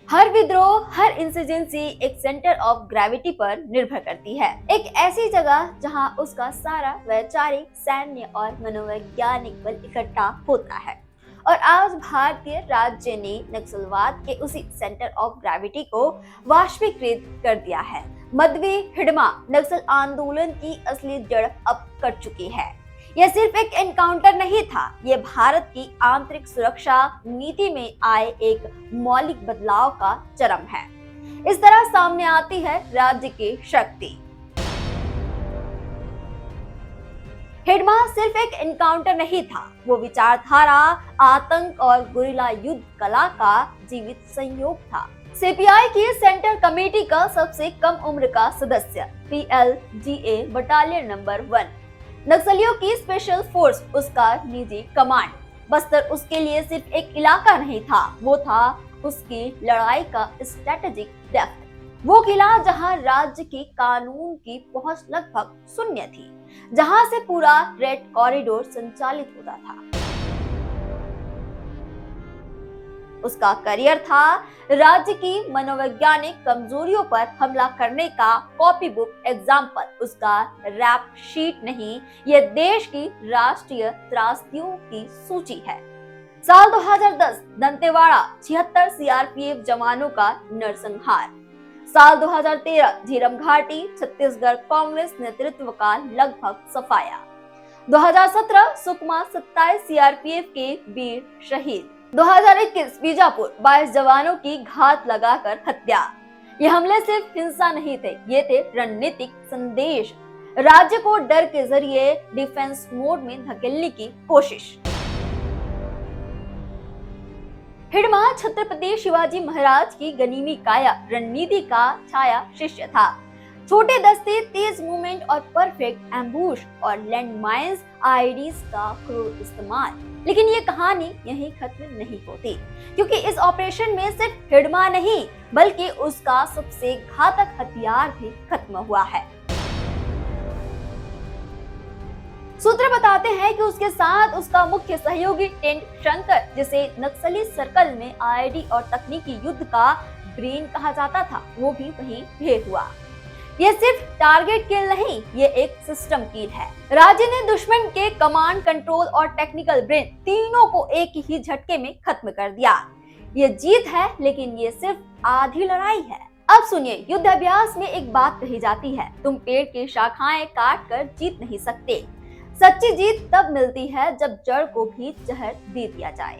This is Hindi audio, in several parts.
हर विद्रोह, हर इंसर्जेंसी एक सेंटर ऑफ ग्रेविटी पर निर्भर करती है। एक ऐसी जगह जहां उसका सारा वैचारिक, सैन्य और मनोवैज्ञानिक बल इकट्ठा होता है। और आज भारतीय राज्य ने नक्सलवाद के उसी सेंटर ऑफ ग्रेविटी को वाष्पीकृत कर दिया है। मध्वी हिडमा नक्सल आंदोलन की असली जड़ अब कट चुकी है। यह सिर्फ एक एनकाउंटर नहीं था, ये भारत की आंतरिक सुरक्षा नीति में आए एक मौलिक बदलाव का चरम है। इस तरह सामने आती है राज्य की शक्ति। हिडमा सिर्फ एक एनकाउंटर नहीं था, वो विचारधारा, आतंक और गुरिल्ला युद्ध कला का जीवित संयोग था। सीपीआई की सेंटर कमेटी का सबसे कम उम्र का सदस्य, PLGA बटालियन नंबर 1, नक्सलियों की स्पेशल फोर्स उसका निजी कमांड। बस्तर उसके लिए सिर्फ एक इलाका नहीं था, वो था उसकी लड़ाई का स्ट्रेटेजिक डेप्थ। वो किला जहां राज्य की कानून की पहुंच लगभग शून्य थी, जहां से पूरा रेड कॉरिडोर संचालित होता था। उसका करियर था राज्य की मनोवैज्ञानिक कमजोरियों पर हमला करने का कॉपी बुक एग्जाम्पल। उसका रैप शीट नहीं, यह देश की राष्ट्रीय त्रासदियों की सूची है। साल 2010 दंतेवाड़ा 76 सीआरपीएफ जवानों का नरसंहार। साल 2013 झीरम घाटी छत्तीसगढ़ कांग्रेस नेतृत्व का लगभग सफाया। 2017 सुकमा 27 सीआरपीएफ के वीर शहीद। 2021 बीजापुर 22 जवानों की घात लगाकर हत्या। ये हमले सिर्फ हिंसा नहीं थे, ये थे रणनीतिक संदेश। राज्य को डर के जरिए डिफेंस मोड में धकेलने की कोशिश। हिडमा छत्रपति शिवाजी महाराज की गनीमी काया रणनीति का छाया शिष्य था। छोटे दस्ते, तेज मूवमेंट और परफेक्ट एम्बुश और लैंडमाइंस आईडीज का क्रूर इस्तेमाल। लेकिन ये कहानी यहीं खत्म नहीं होती, क्योंकि इस ऑपरेशन में सिर्फ हिडमा नहीं बल्कि उसका सबसे घातक हथियार भी खत्म हुआ है। सूत्र बताते हैं कि उसके साथ उसका मुख्य सहयोगी टेंट शंकर, जिसे नक्सली सर्कल में आईडी और तकनीकी युद्ध का ब्रेन कहा जाता था, वो भी वहीं ढेर हुआ। ये सिर्फ टारगेट किल नहीं, ये एक सिस्टम किल है। राज्य ने दुश्मन के कमांड, कंट्रोल और टेक्निकल ब्रेन तीनों को एक ही झटके में खत्म कर दिया। ये जीत है, लेकिन ये सिर्फ आधी लड़ाई है। अब सुनिए, युद्ध अभ्यास में एक बात कही जाती है, तुम पेड़ की शाखाएं काट कर जीत नहीं सकते। सच्ची जीत तब मिलती है जब जड़ को भी जहर दे दिया जाए।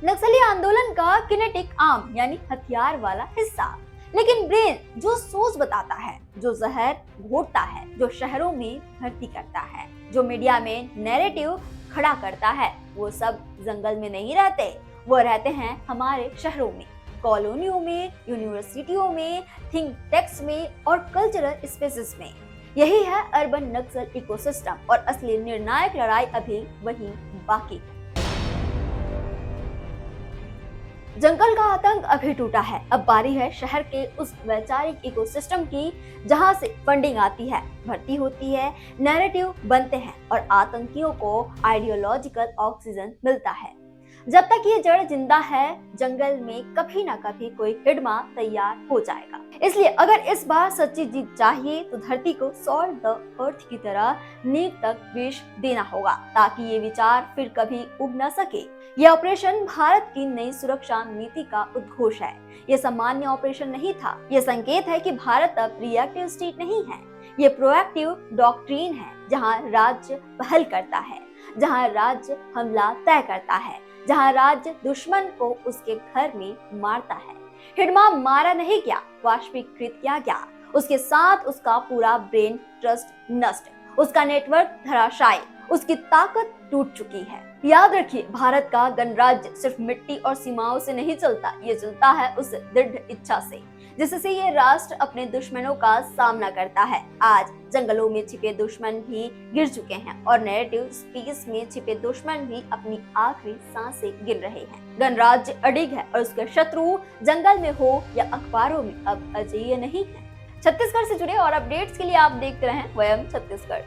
नक्सली आंदोलन का किनेटिक आर्म यानी हथियार वाला हिस्सा, लेकिन ब्रेन जो सोच बताता है, जो जहर घोटता है, जो शहरों में भर्ती करता है, जो मीडिया में नैरेटिव खड़ा करता है, वो सब जंगल में नहीं रहते, वो रहते हैं हमारे शहरों में, कॉलोनियों में, यूनिवर्सिटियों में, थिंक टैंक्स में और कल्चरल स्पेसेस में। यही है अर्बन नक्सल इकोसिस्टम और असली निर्णायक लड़ाई अभी वहीं बाकी है। जंगल का आतंक अभी टूटा है, अब बारी है शहर के उस वैचारिक इकोसिस्टम की, जहां से फंडिंग आती है, भर्ती होती है, नैरेटिव बनते हैं और आतंकियों को आइडियोलॉजिकल ऑक्सीजन मिलता है। जब तक ये जड़ जिंदा है, जंगल में कभी ना कभी कोई हिडमा तैयार हो जाएगा। इसलिए अगर इस बार सच्ची जीत चाहिए तो धरती को सॉल्ट द अर्थ की तरह नींव तक विष देना होगा, ताकि ये विचार फिर कभी उग न सके। यह ऑपरेशन भारत की नई सुरक्षा नीति का उद्घोष है। यह सामान्य ऑपरेशन नहीं था, यह संकेत है कि भारत अब रिएक्टिव स्टेट नहीं है, ये प्रोएक्टिव डॉक्ट्रिन है, जहां राज्य पहल करता है, जहां राज्य हमला तय करता है, जहां राज्य दुश्मन को उसके घर में मारता है। हिडमा मारा नहीं गया, वाष्पीकृत किया गया। उसके साथ उसका पूरा ब्रेन ट्रस्ट नष्ट, उसका नेटवर्क धराशायी, उसकी ताकत टूट चुकी है। याद रखिए, भारत का गणराज्य सिर्फ मिट्टी और सीमाओं से नहीं चलता, ये चलता है उस दृढ़ इच्छा से, जिससे ये राष्ट्र अपने दुश्मनों का सामना करता है। आज जंगलों में छिपे दुश्मन भी गिर चुके हैं और नैरेटिव स्पेस में छिपे दुश्मन भी अपनी आखिरी सांसें गिन रहे हैं। गणराज्य अडिग है और उसके शत्रु जंगल में हो या अखबारों में अब अजेय नहीं है। छत्तीसगढ़ से जुड़े और अपडेट्स के लिए आप देखते रहें वयम छत्तीसगढ़।